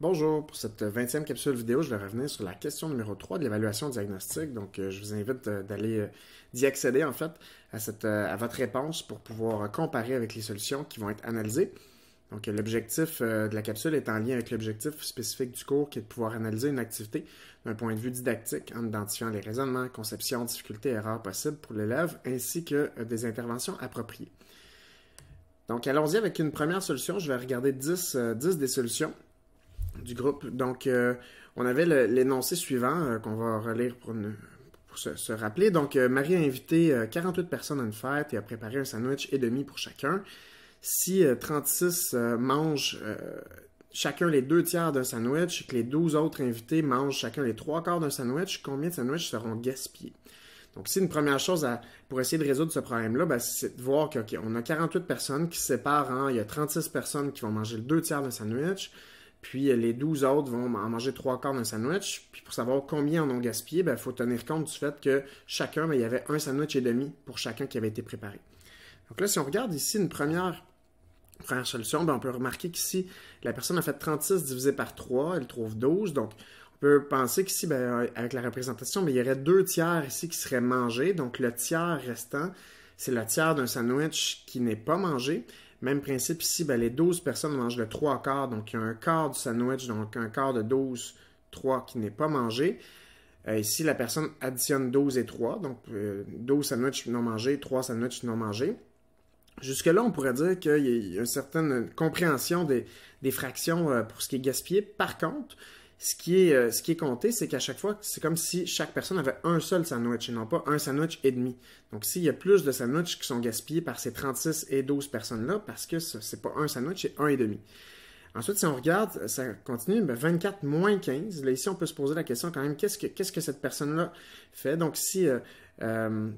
Bonjour, pour cette 20e capsule vidéo, je vais revenir sur la question numéro 3 de l'évaluation diagnostique. Donc, je vous invite d'y accéder en fait à votre réponse pour pouvoir comparer avec les solutions qui vont être analysées. Donc, l'objectif de la capsule est en lien avec l'objectif spécifique du cours qui est de pouvoir analyser une activité d'un point de vue didactique en identifiant les raisonnements, conceptions, difficultés, erreurs possibles pour l'élève ainsi que des interventions appropriées. Donc, allons-y avec une première solution. Je vais regarder 10 des solutions du groupe. Donc, on avait l'énoncé suivant qu'on va relire pour se rappeler. Donc, Marie a invité 48 personnes à une fête et a préparé un sandwich et demi pour chacun. Si 36 mangent chacun les 2 tiers d'un sandwich et que les 12 autres invités mangent chacun les 3 quarts d'un sandwich, combien de sandwichs seront gaspillés? Donc, ici, une première chose pour essayer de résoudre ce problème-là, ben, c'est de voir qu'on a 48 personnes qui se séparent il y a 36 personnes qui vont manger le 2 tiers d'un sandwich, puis les 12 autres vont en manger 3 quarts d'un sandwich. Puis pour savoir combien en ont gaspillé, il faut tenir compte du fait que chacun, il y avait un sandwich et demi pour chacun qui avait été préparé. Donc là, si on regarde ici une première solution, on peut remarquer qu'ici, la personne a fait 36 divisé par 3, elle trouve 12. Donc, on peut penser qu'ici, avec la représentation, il y aurait 2 tiers ici qui seraient mangés. Donc, le tiers restant, c'est le tiers d'un sandwich qui n'est pas mangé. Même principe ici, les 12 personnes mangent le 3 quarts, donc il y a un quart du sandwich, donc un quart de 12, 3 qui n'est pas mangé. Ici, la personne additionne 12 et 3, donc 12 sandwichs non mangés, 3 sandwichs non mangés. Jusque-là, on pourrait dire qu'il y a une certaine compréhension des fractions pour ce qui est gaspillé. Par contre, ce qui est compté, c'est qu'à chaque fois, c'est comme si chaque personne avait un seul sandwich et non pas un sandwich et demi. Donc, s'il y a plus de sandwichs qui sont gaspillés par ces 36 et 12 personnes-là, parce que ce n'est pas un sandwich, c'est un et demi. Ensuite, si on regarde, ça continue, 24 moins 15. Là, ici, on peut se poser la question quand même, qu'est-ce que cette personne-là fait? Donc, si le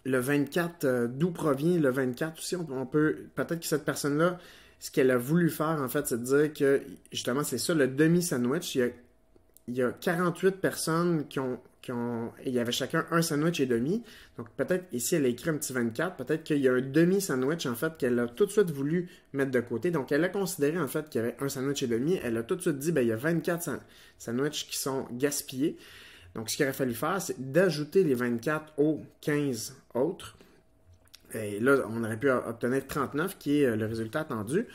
24, d'où provient le 24 aussi, on peut, peut-être que cette personne-là, ce qu'elle a voulu faire, en fait, c'est de dire que, justement, c'est ça, le demi-sandwich. Il y a 48 personnes il y avait chacun un sandwich et demi. Donc, peut-être, ici, elle a écrit un petit 24. Peut-être qu'il y a un demi-sandwich, en fait, qu'elle a tout de suite voulu mettre de côté. Donc, elle a considéré, en fait, qu'il y avait un sandwich et demi. Elle a tout de suite dit, il y a 24 sandwichs qui sont gaspillés. Donc, ce qu'il aurait fallu faire, c'est d'ajouter les 24 aux 15 autres. Et là, on aurait pu obtenir 39, qui est le résultat attendu.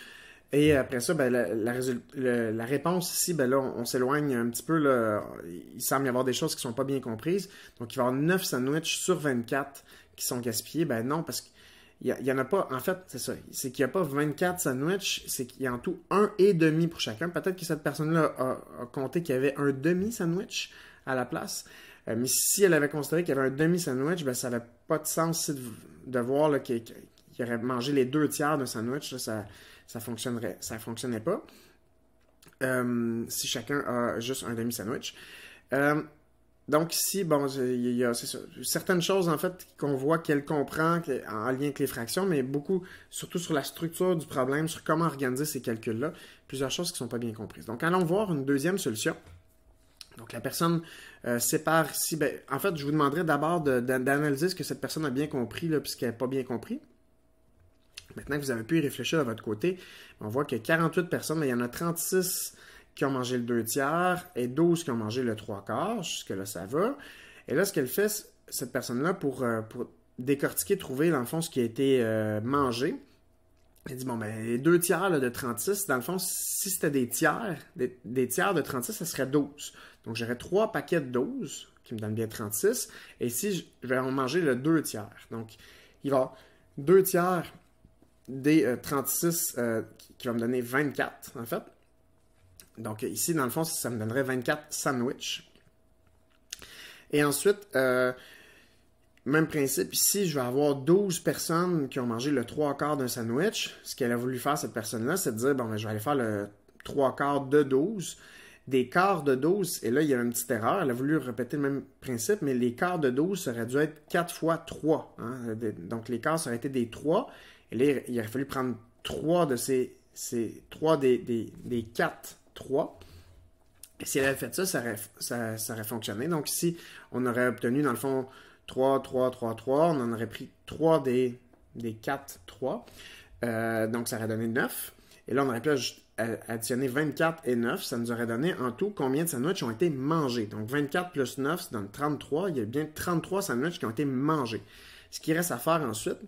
Et après ça, la réponse ici, là, on s'éloigne un petit peu. Là, il semble y avoir des choses qui ne sont pas bien comprises. Donc, il va y avoir 9 sandwichs sur 24 qui sont gaspillés. Non, parce qu'il n'y en a pas. En fait, c'est ça. C'est qu'il n'y a pas 24 sandwichs. C'est qu'il y a en tout un et demi pour chacun. Peut-être que cette personne-là a compté qu'il y avait un demi-sandwich à la place. Mais si elle avait considéré qu'il y avait un demi-sandwich, ça n'avait pas de sens de voir qu'il aurait mangé les 2 tiers d'un sandwich. Là, ça fonctionnait pas. Si chacun a juste un demi-sandwich. Donc ici, il y a certaines choses en fait qu'on voit qu'elle comprend en lien avec les fractions, mais beaucoup, surtout sur la structure du problème, sur comment organiser ces calculs-là, plusieurs choses qui ne sont pas bien comprises. Donc allons voir une deuxième solution. Donc, la personne sépare ici. En fait, je vous demanderais d'abord d'analyser ce que cette personne a bien compris, puisqu'elle n'a pas bien compris. Maintenant que vous avez pu y réfléchir de votre côté, on voit que 48 personnes, il y en a 36 qui ont mangé le 2 tiers et 12 qui ont mangé le 3 quarts. Jusque-là, ça va. Et là, ce qu'elle fait, cette personne-là, pour décortiquer, trouver, dans le fond, ce qui a été mangé, elle dit, les 2 tiers de 36, dans le fond, si c'était des tiers de 36, ça serait 12. Donc, j'aurais 3 paquets de 12, qui me donnent bien 36. Et ici, je vais en manger le 2 tiers. Donc, il va y avoir 2 tiers des 36 qui va me donner 24, en fait. Donc, ici, dans le fond, ça me donnerait 24 sandwichs. Et ensuite, même principe, ici, je vais avoir 12 personnes qui ont mangé le 3 quarts d'un sandwich. Ce qu'elle a voulu faire, cette personne-là, c'est de dire, je vais aller faire le 3 quarts de 12, des quarts de 12, et là, il y a une petite erreur. Elle a voulu répéter le même principe, mais les quarts de 12, ça aurait dû être 4 fois 3. Hein? Donc, les quarts, ça aurait été des 3. Et là, il aurait fallu prendre 3 de ces 3 des 4 3. Et si elle avait fait ça, ça aurait fonctionné. Donc, ici, on aurait obtenu, dans le fond, 3, 3, 3, 3. On en aurait pris 3 des 4, 3. Donc, ça aurait donné 9. Et là, on aurait pu additionner 24 et 9, ça nous aurait donné en tout combien de sandwichs ont été mangés. Donc 24 plus 9, ça donne 33. Il y a bien 33 sandwichs qui ont été mangés. Ce qui reste à faire ensuite,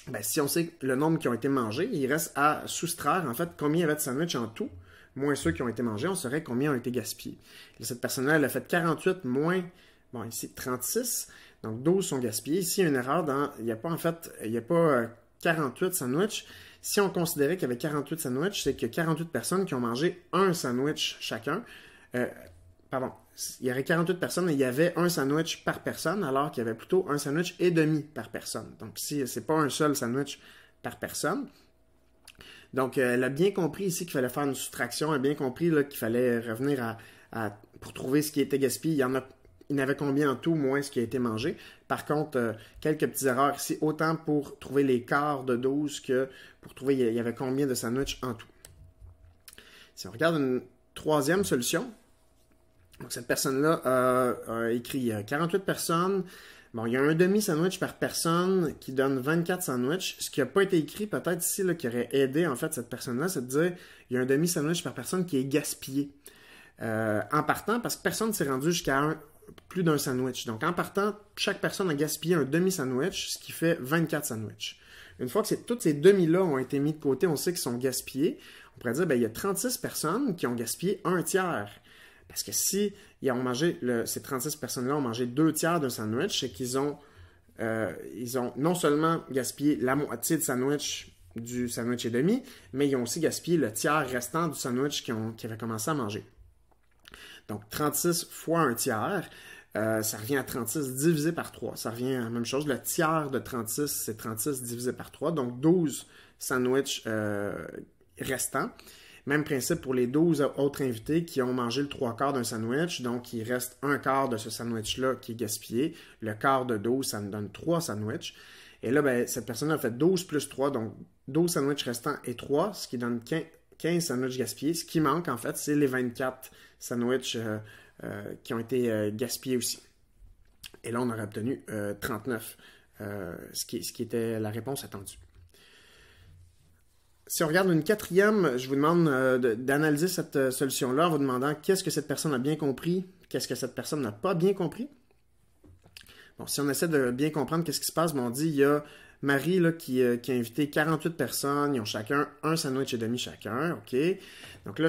ben, si on sait le nombre qui ont été mangés, il reste à soustraire en fait combien il y avait de sandwichs en tout, moins ceux qui ont été mangés, on saurait combien ont été gaspillés. Et cette personne-là, elle a fait 48 moins, bon ici 36, donc 12 sont gaspillés. Ici, il y a une erreur, il n'y a pas en fait, il n'y a pas 48 sandwichs. Si on considérait qu'il y avait 48 sandwichs, c'est que 48 personnes qui ont mangé un sandwich chacun. Pardon, il y aurait 48 personnes et il y avait un sandwich par personne, alors qu'il y avait plutôt un sandwich et demi par personne. Donc, si c'est pas un seul sandwich par personne. Donc, elle a bien compris ici qu'il fallait faire une soustraction, elle a bien compris qu'il fallait revenir pour trouver ce qui était gaspillé. Il y en avait combien en tout, moins ce qui a été mangé. Par contre, quelques petites erreurs ici, autant pour trouver les quarts de 12 que pour trouver il y avait combien de sandwichs en tout. Si on regarde une troisième solution, donc cette personne-là a écrit 48 personnes. Bon, il y a un demi-sandwich par personne qui donne 24 sandwichs. Ce qui n'a pas été écrit, peut-être ici, là, qui aurait aidé en fait cette personne-là, c'est de dire il y a un demi-sandwich par personne qui est gaspillé. En partant, parce que personne ne s'est rendu jusqu'à plus d'un sandwich. Donc, en partant, chaque personne a gaspillé un demi-sandwich, ce qui fait 24 sandwichs. Une fois que toutes ces demi-là ont été mis de côté, on sait qu'ils sont gaspillés. On pourrait dire, ben, il y a 36 personnes qui ont gaspillé un tiers. Parce que si ces 36 personnes-là ont mangé 2 tiers d'un sandwich, c'est qu'ils ont non seulement gaspillé la moitié du sandwich et demi, mais ils ont aussi gaspillé le tiers restant du sandwich qu'ils avaient commencé à manger. Donc, 36 fois un tiers, ça revient à 36 divisé par 3. Ça revient à la même chose. Le tiers de 36, c'est 36 divisé par 3. Donc, 12 sandwichs restants. Même principe pour les 12 autres invités qui ont mangé le 3/4 d'un sandwich. Donc, il reste un quart de ce sandwich-là qui est gaspillé. Le quart de 12, ça me donne 3 sandwichs. Et là, ben, cette personne-là a fait 12 plus 3, donc 12 sandwichs restants et 3, ce qui donne 15 sandwichs gaspillés. Ce qui manque, en fait, c'est les 24 sandwichs qui ont été gaspillés aussi. Et là, on aurait obtenu 39, ce qui était la réponse attendue. Si on regarde une quatrième, je vous demande d'analyser cette solution-là en vous demandant qu'est-ce que cette personne a bien compris, qu'est-ce que cette personne n'a pas bien compris. Bon, si on essaie de bien comprendre qu'est-ce qui se passe, on dit il y a Marie là, qui a invité 48 personnes, ils ont chacun un sandwich et demi chacun, OK? Donc là,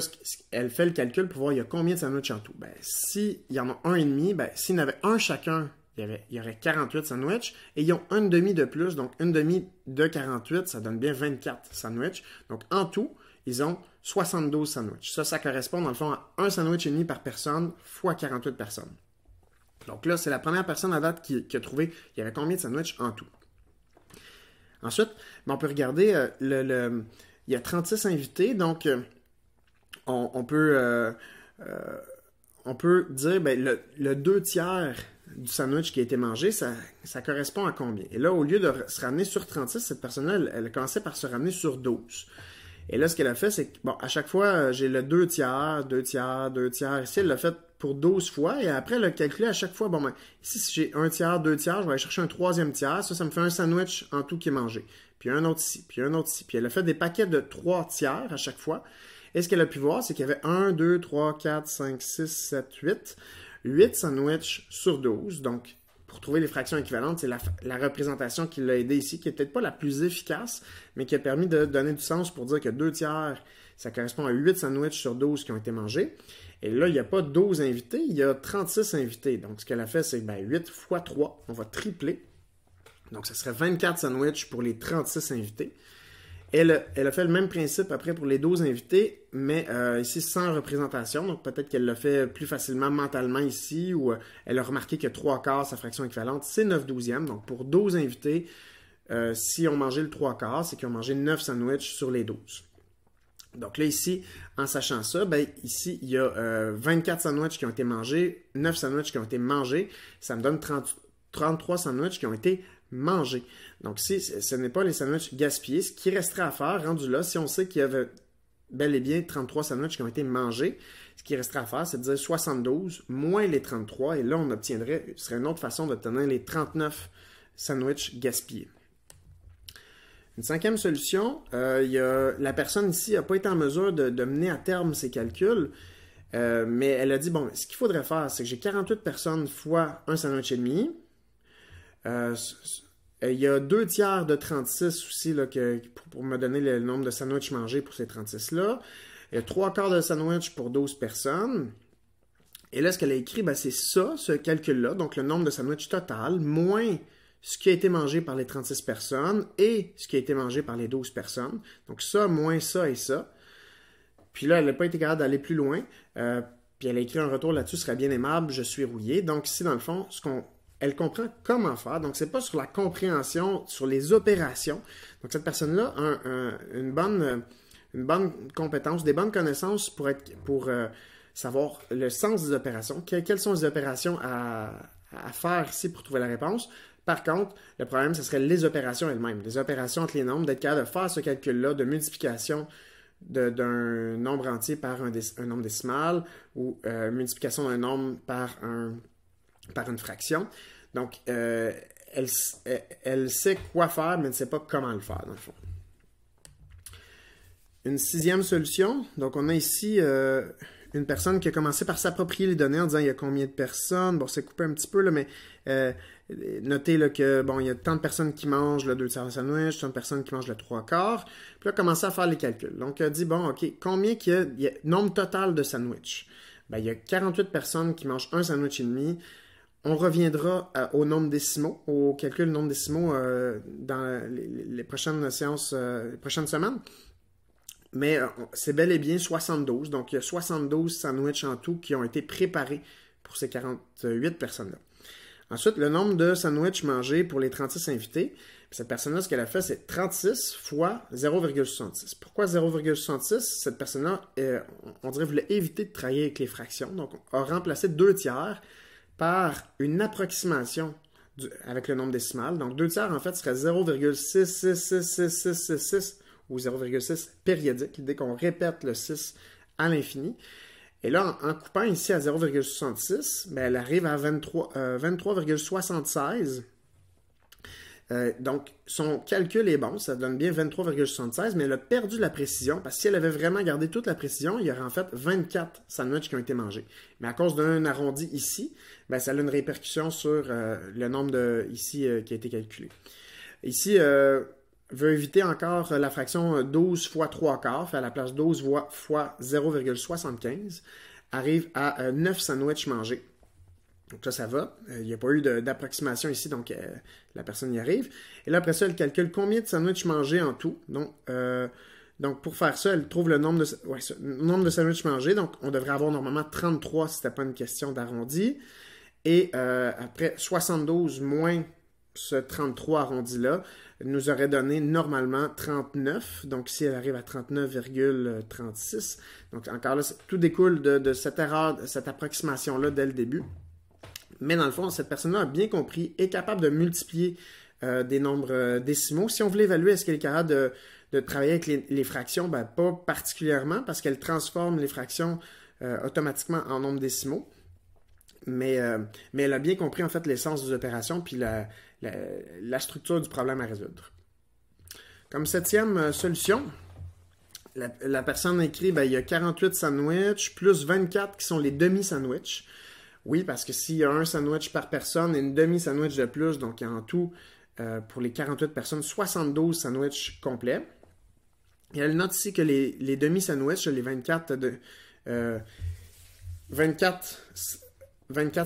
elle fait le calcul pour voir il y a combien de sandwichs en tout. Ben, s'il y en a un et demi, ben, s'il y en avait un chacun, il y aurait 48 sandwichs, et ils ont une demi de plus, donc une demi de 48, ça donne bien 24 sandwichs. Donc en tout, ils ont 72 sandwichs. Ça correspond dans le fond à un sandwich et demi par personne fois 48 personnes. Donc là, c'est la première personne à date qui a trouvé il y avait combien de sandwichs en tout. Ensuite, on peut regarder, il y a 36 invités, donc on peut dire ben, le 2 tiers du sandwich qui a été mangé, ça correspond à combien? Et là, au lieu de se ramener sur 36, cette personne-là, elle a commencé par se ramener sur 12. Et là, ce qu'elle a fait, c'est que, bon, à chaque fois, j'ai le 2 tiers, 2 tiers, 2 tiers. Ici, elle l'a fait pour 12 fois. Et après, elle a calculé à chaque fois, bon, ben, ici, si j'ai 1 tiers, 2 tiers, je vais aller chercher un 3e tiers. Ça me fait un sandwich en tout qui est mangé. Puis un autre ici, puis un autre ici. Puis elle a fait des paquets de 3 tiers à chaque fois. Et ce qu'elle a pu voir, c'est qu'il y avait 1, 2, 3, 4, 5, 6, 7, 8. 8 sandwichs sur 12. Donc, pour trouver les fractions équivalentes, c'est la représentation qui l'a aidé ici, qui n'est peut-être pas la plus efficace, mais qui a permis de donner du sens pour dire que 2 tiers, ça correspond à 8 sandwichs sur 12 qui ont été mangés. Et là, il n'y a pas 12 invités, il y a 36 invités. Donc, ce qu'elle a fait, c'est 8 fois 3, on va tripler. Donc, ça serait 24 sandwichs pour les 36 invités. Elle a fait le même principe après pour les 12 invités, mais ici sans représentation. Donc peut-être qu'elle l'a fait plus facilement mentalement ici, ou elle a remarqué que 3/4, sa fraction équivalente, c'est 9/12. Donc pour 12 invités, si on mangeait le 3/4, c'est qu'ils ont mangé 9 sandwichs sur les 12. Donc là ici, en sachant ça, ben, ici il y a 24 sandwichs qui ont été mangés, 9 sandwichs qui ont été mangés. Ça me donne 33 sandwichs qui ont été mangés. Donc, si ce n'est pas les sandwichs gaspillés, ce qui resterait à faire, rendu là, si on sait qu'il y avait bel et bien 33 sandwichs qui ont été mangés, ce qui resterait à faire, c'est de dire 72 moins les 33, et là, on obtiendrait, ce serait une autre façon d'obtenir les 39 sandwichs gaspillés. Une cinquième solution, la personne ici n'a pas été en mesure de mener à terme ses calculs, mais elle a dit, bon, ce qu'il faudrait faire, c'est que j'ai 48 personnes fois un sandwich et demi. Il y a 2 tiers de 36 aussi là, pour me donner le nombre de sandwichs mangés pour ces 36-là. Il y a 3 quarts de sandwich pour 12 personnes. Et là, ce qu'elle a écrit, ben, c'est ça, ce calcul-là, donc le nombre de sandwichs total, moins ce qui a été mangé par les 36 personnes et ce qui a été mangé par les 12 personnes. Donc ça, moins ça et ça. Puis là, elle n'a pas été capable d'aller plus loin. Puis elle a écrit un retour là-dessus, serait bien aimable, je suis rouillé. Donc ici, dans le fond, elle comprend comment faire. Donc, c'est pas sur la compréhension, sur les opérations. Donc, cette personne-là a une bonne compétence, des bonnes connaissances pour savoir le sens des opérations. Quelles sont les opérations à faire ici pour trouver la réponse? Par contre, le problème, ce serait les opérations elles-mêmes. Les opérations entre les nombres, d'être capable de faire ce calcul-là de multiplication d'un nombre entier par un nombre décimal ou multiplication d'un nombre par une fraction. Donc, elle sait quoi faire, mais ne sait pas comment le faire, dans le fond. Une sixième solution. Donc, on a ici une personne qui a commencé par s'approprier les données en disant il y a combien de personnes. Bon, c'est coupé un petit peu, là, mais notez là, que bon, il y a tant de personnes qui mangent le 2 tiers de sandwich, tant de personnes qui mangent le 3 quarts. Puis là, commencer à faire les calculs. Donc, elle a dit, bon, OK, combien il y a nombre total de sandwichs? Ben, il y a 48 personnes qui mangent un sandwich et demi. On reviendra au nombre décimaux, au calcul du nombre décimaux dans les prochaines séances, les prochaines semaines. Mais c'est bel et bien 72. Donc, il y a 72 sandwichs en tout qui ont été préparés pour ces 48 personnes-là. Ensuite, le nombre de sandwichs mangés pour les 36 invités. Puis cette personne-là, ce qu'elle a fait, c'est 36 fois 0,66. Pourquoi 0,66? Cette personne-là, on dirait, voulait éviter de travailler avec les fractions. Donc, on a remplacé 2 tiers par une approximation avec le nombre décimal. Donc, 2 tiers, en fait, serait 0,6666666 ou 0,6 périodique, l'idée qu'on répète le 6 à l'infini. Et là, en coupant ici à 0,66, ben, elle arrive à 23,76. Donc, son calcul est bon, ça donne bien 23,76, mais elle a perdu la précision, parce que si elle avait vraiment gardé toute la précision, il y aurait en fait 24 sandwichs qui ont été mangés. Mais à cause d'un arrondi ici, ben, ça a une répercussion sur le nombre ici qui a été calculé. Ici, veut éviter encore la fraction 12 fois 3 quarts, fait à la place 12 fois 0,75, arrive à 9 sandwichs mangés. Donc ça va. Il n'y a pas eu d'approximation ici, donc la personne y arrive. Et là, après ça, elle calcule combien de sandwichs mangés en tout. Donc pour faire ça, elle trouve le nombre de sandwichs mangés. Donc, on devrait avoir normalement 33 si ce n'était pas une question d'arrondi. Et après, 72 moins ce 33 arrondi-là nous aurait donné normalement 39. Donc, ici, elle arrive à 39,36. Donc, encore là, tout découle de cette erreur, de cette approximation-là dès le début. Mais dans le fond, cette personne-là a bien compris, est capable de multiplier des nombres décimaux. Si on veut l'évaluer, est-ce qu'elle est capable de travailler avec les fractions? Ben, pas particulièrement, parce qu'elle transforme les fractions automatiquement en nombres décimaux. Mais elle a bien compris en fait l'essence des opérations puis la structure du problème à résoudre. Comme septième solution, la personne écrit ben, il y a 48 sandwichs plus 24 qui sont les demi-sandwichs. Oui, parce que s'il y a un sandwich par personne et une demi-sandwich de plus, donc il y a en tout, pour les 48 personnes, 72 sandwichs complets. Et elle note ici que les demi-sandwichs, les 24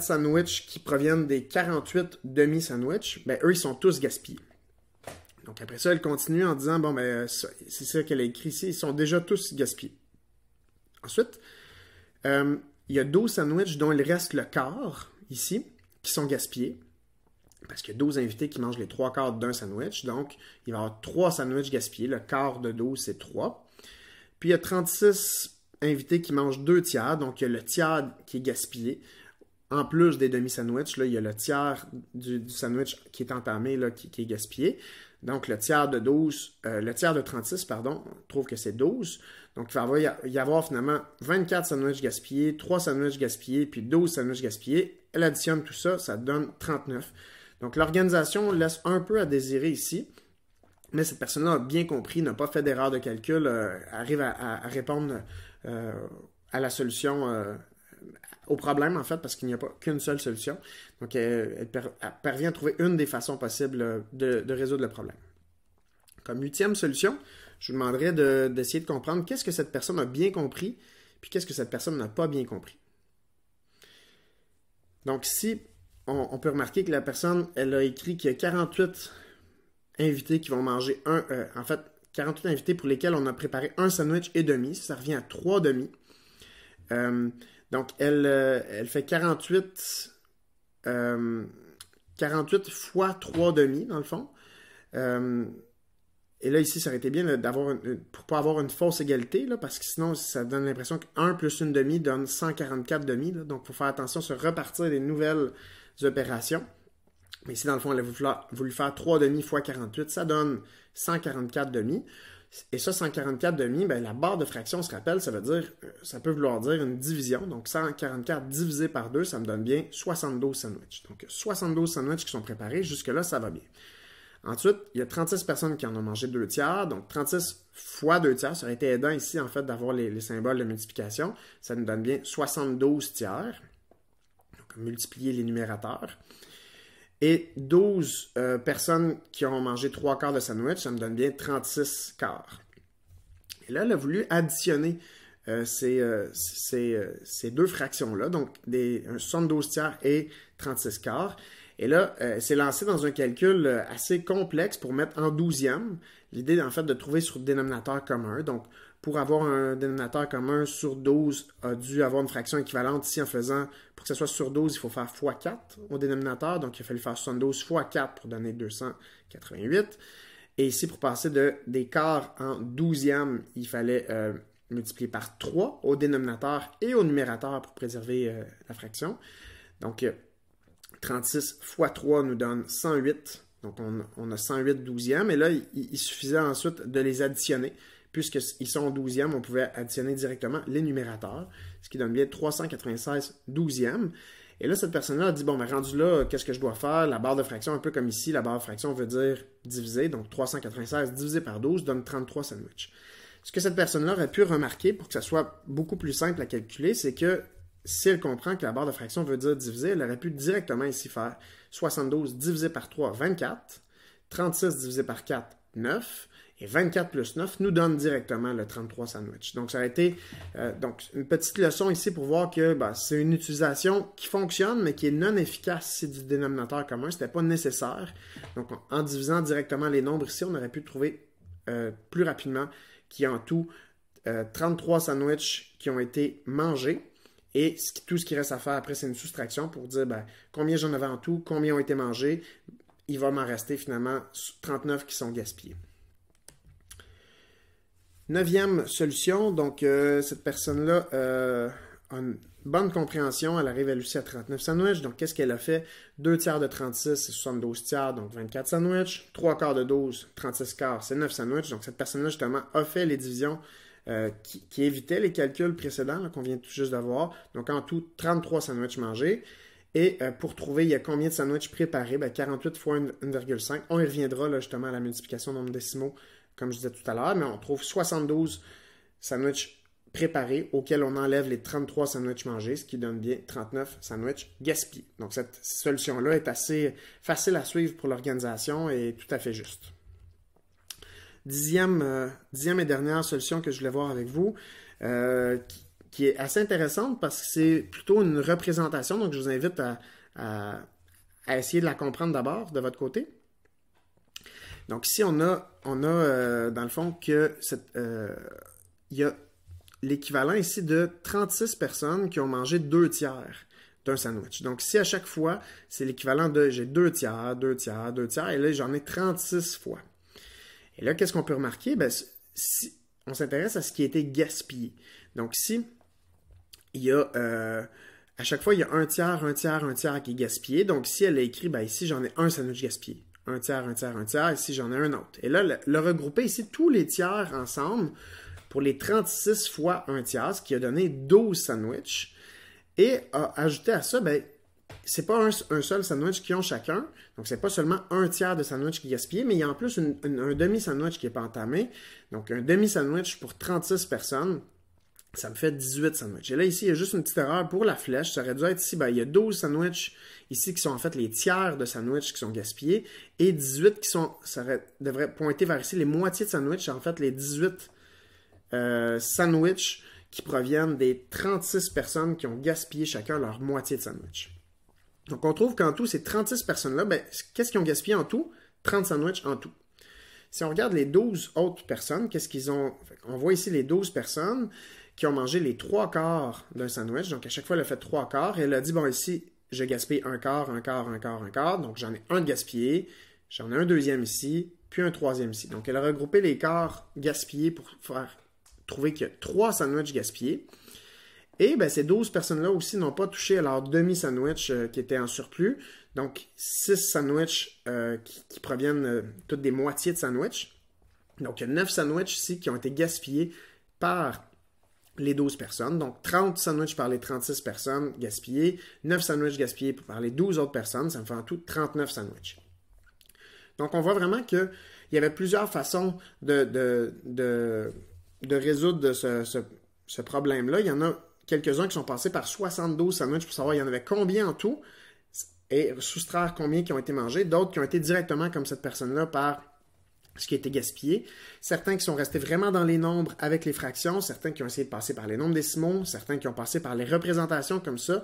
sandwichs qui proviennent des 48 demi-sandwichs, ben, eux, ils sont tous gaspillés. Donc après ça, elle continue en disant, bon, ben, c'est ça qu'elle a écrit ici, ils sont déjà tous gaspillés. Ensuite, il y a 12 sandwichs dont il reste le quart, ici, qui sont gaspillés. Parce qu'il y a 12 invités qui mangent les 3 quarts d'un sandwich. Donc, il va y avoir 3 sandwichs gaspillés. Le quart de 12, c'est 3. Puis, il y a 36 invités qui mangent 2 tiers. Donc, il y a le tiers qui est gaspillé. En plus des demi-sandwichs, là, il y a le tiers du sandwich qui est entamé, là, qui est gaspillé. Donc, le tiers de 36, pardon, on trouve que c'est 12. Donc, il va y avoir finalement 24 sandwichs gaspillés, 3 sandwichs gaspillés, puis 12 sandwichs gaspillés. Elle additionne tout ça, ça donne 39. Donc, l'organisation laisse un peu à désirer ici. mais cette personne-là a bien compris, n'a pas fait d'erreur de calcul, arrive à répondre à la solution, au problème en fait, parce qu'il n'y a pas qu'une seule solution. Donc, elle parvient à trouver une des façons possibles de résoudre le problème. Comme 8e solution, je vous demanderais d'essayer de comprendre qu'est-ce que cette personne a bien compris, puis qu'est-ce que cette personne n'a pas bien compris. Donc, si on peut remarquer que la personne, elle a écrit qu'il y a 48 invités qui vont manger en fait, 48 invités pour lesquels on a préparé un sandwich et demi, ça revient à 3 demi. Donc, elle fait 48 fois 3 demi, dans le fond. Et là, ici, ça aurait été bien d'avoir pour ne pas avoir une fausse égalité, là, parce que sinon, ça donne l'impression que 1 plus une demi donne 144 demi. Là, donc, il faut faire attention, se repartir des nouvelles opérations. Mais ici, dans le fond, elle a voulu faire 3 demi fois 48, ça donne 144 demi. Et ça, 144 demi, ben, la barre de fraction, on se rappelle, ça peut vouloir dire une division. Donc, 144 divisé par 2, ça me donne bien 72 sandwichs. Donc, 72 sandwichs qui sont préparés. Jusque-là, ça va bien. Ensuite, il y a 36 personnes qui en ont mangé 2 tiers. Donc, 36 fois 2 tiers, ça aurait été aidant ici, en fait, d'avoir les symboles de multiplication. Ça nous donne bien 72 tiers. Donc, multiplier les numérateurs. Et 12 personnes qui ont mangé 3 quarts de sandwich, ça me donne bien 36 quarts. Et là, elle a voulu additionner ces deux fractions-là, donc 72 tiers et 36 quarts. Et là, elle s'est lancée dans un calcul assez complexe pour mettre en 12e. L'idée, en fait, de trouver sur le dénominateur commun. Donc, pour avoir un dénominateur commun sur 12, a dû avoir une fraction équivalente ici en faisant, pour que ce soit sur 12, il faut faire x 4 au dénominateur. Donc, il a fallu faire 72 x 4 pour donner 288. Et ici, pour passer des quarts en 12e, il fallait multiplier par 3 au dénominateur et au numérateur pour préserver la fraction. Donc, 36 x 3 nous donne 108. Donc, on a 108 douzièmes. Et là, il suffisait ensuite de les additionner. Puisqu'ils sont au 12e, on pouvait additionner directement les numérateurs, ce qui donne bien 396 douzièmes. Et là, cette personne-là a dit, bon, ben, rendu là, qu'est-ce que je dois faire? La barre de fraction, un peu comme ici, la barre de fraction veut dire diviser. Donc, 396 divisé par 12 donne 33 sandwichs. Ce que cette personne-là aurait pu remarquer pour que ça soit beaucoup plus simple à calculer, c'est que si elle comprend que la barre de fraction veut dire diviser, elle aurait pu directement ici faire 72 divisé par 3, 24, 36 divisé par 4, 9, et 24 plus 9 nous donne directement le 33 sandwich. Donc, ça a été donc une petite leçon ici pour voir que c'est une utilisation qui fonctionne, mais qui est non efficace ici du dénominateur commun. Ce n'était pas nécessaire. Donc, en divisant directement les nombres ici, on aurait pu trouver plus rapidement qu'il y a en tout 33 sandwichs qui ont été mangés. Et tout ce qui reste à faire après, c'est une soustraction pour dire combien j'en avais en tout, combien ont été mangés. Il va m'en rester finalement 39 qui sont gaspillés. 9e solution, donc cette personne-là a une bonne compréhension, elle arrive elle aussi à 39 sandwichs, donc qu'est-ce qu'elle a fait? 2 tiers de 36, c'est 72 tiers, donc 24 sandwichs, 3 quarts de 12, 36 quarts, c'est 9 sandwichs, donc cette personne-là justement a fait les divisions qui évitaient les calculs précédents qu'on vient tout juste d'avoir, donc en tout 33 sandwichs mangés. Et pour trouver, il y a combien de sandwichs préparés? 48 fois 1,5. On y reviendra là, justement à la multiplication nombre décimaux, comme je disais tout à l'heure, mais on trouve 72 sandwichs préparés auxquels on enlève les 33 sandwichs mangés, ce qui donne bien 39 sandwichs gaspillés. Donc cette solution-là est assez facile à suivre pour l'organisation et tout à fait juste. 10e et dernière solution que je voulais voir avec vous, qui est assez intéressante parce que c'est plutôt une représentation, donc je vous invite à essayer de la comprendre d'abord de votre côté. Donc ici, on a dans le fond que il y a l'équivalent ici de 36 personnes qui ont mangé 2 tiers d'un sandwich. Donc ici, à chaque fois, c'est l'équivalent de j'ai 2 tiers, 2 tiers, 2 tiers, et là, j'en ai 36 fois. Et là, qu'est-ce qu'on peut remarquer? Si on s'intéresse à ce qui a été gaspillé. Donc ici, il y a à chaque fois, il y a un tiers, un tiers, un tiers qui est gaspillé. Donc ici, elle a écrit, ici, j'en ai un sandwich gaspillé. Un tiers, un tiers, un tiers. Ici, j'en ai un autre. Et là, le regrouper ici, tous les tiers ensemble, pour les 36 fois un tiers, ce qui a donné 12 sandwichs. Et ajouter à ça, c'est pas un seul sandwich qu'ils ont chacun. Donc, c'est pas seulement un tiers de sandwich qui est gaspillé, mais il y a en plus un demi-sandwich qui n'est pas entamé. Donc, un demi-sandwich pour 36 personnes, ça me fait 18 sandwichs. Et là, ici, il y a juste une petite erreur pour la flèche. Ça aurait dû être ici, ben, il y a 12 sandwichs ici qui sont en fait les tiers de sandwichs qui sont gaspillés et 18 qui sont, devrait pointer vers ici les moitiés de sandwichs. En fait, les 18 sandwichs qui proviennent des 36 personnes qui ont gaspillé chacun leur moitié de sandwich. Donc, on trouve qu'en tout, ces 36 personnes-là, ben, qu'est-ce qu'ils ont gaspillé en tout? 30 sandwichs en tout. Si on regarde les 12 autres personnes, qu'est-ce qu'ils ont? On voit ici les 12 personnes qui ont mangé les 3/4 d'un sandwich. Donc, à chaque fois, elle a fait 3/4. Et elle a dit, bon, ici, je gaspille un quart, un quart, un quart, un quart. Donc, j'en ai un de gaspillé. J'en ai un deuxième ici, puis un troisième ici. Donc, elle a regroupé les quarts gaspillés pour trouver qu'il y a 3 sandwichs gaspillés. Et ben, ces 12 personnes-là aussi n'ont pas touché à leur demi-sandwich qui était en surplus. Donc, 6 sandwichs qui proviennent toutes des moitiés de sandwich. Donc, il y a 9 sandwichs ici qui ont été gaspillés par les 12 personnes. Donc, 30 sandwichs par les 36 personnes gaspillés, 9 sandwichs gaspillés par les 12 autres personnes. Ça me fait en tout 39 sandwichs. Donc, on voit vraiment qu'il y avait plusieurs façons de résoudre ce problème-là. Il y en a quelques-uns qui sont passés par 72 sandwichs pour savoir il y en avait combien en tout et soustraire combien qui ont été mangés. D'autres qui ont été directement comme cette personne-là par ce qui a été gaspillé. Certains qui sont restés vraiment dans les nombres avec les fractions, certains qui ont essayé de passer par les nombres décimaux, certains qui ont passé par les représentations comme ça,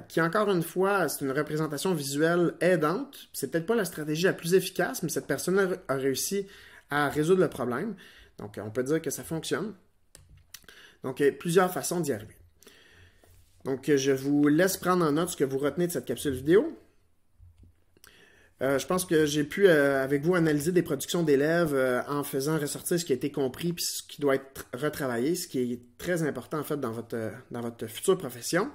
qui encore une fois, c'est une représentation visuelle aidante. C'est peut-être pas la stratégie la plus efficace, mais cette personne-là a réussi à résoudre le problème. Donc, on peut dire que ça fonctionne. Donc, il y a plusieurs façons d'y arriver. Donc, je vous laisse prendre en note ce que vous retenez de cette capsule vidéo. Je pense que j'ai pu, avec vous, analyser des productions d'élèves en faisant ressortir ce qui a été compris et ce qui doit être retravaillé, ce qui est très important, en fait, dans votre future profession.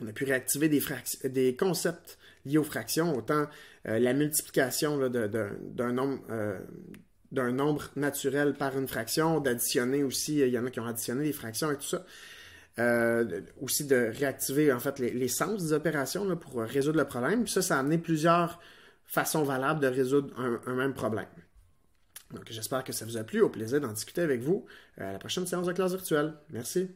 On a pu réactiver des concepts liés aux fractions, autant la multiplication là, d'un nombre naturel par une fraction, d'additionner aussi, il y en a qui ont additionné des fractions et tout ça. Aussi de réactiver en fait les sens des opérations là, pour résoudre le problème. Puis ça a amené plusieurs façons valables de résoudre un même problème. Donc j'espère que ça vous a plu. Au plaisir d'en discuter avec vous à la prochaine séance de classe virtuelle. Merci.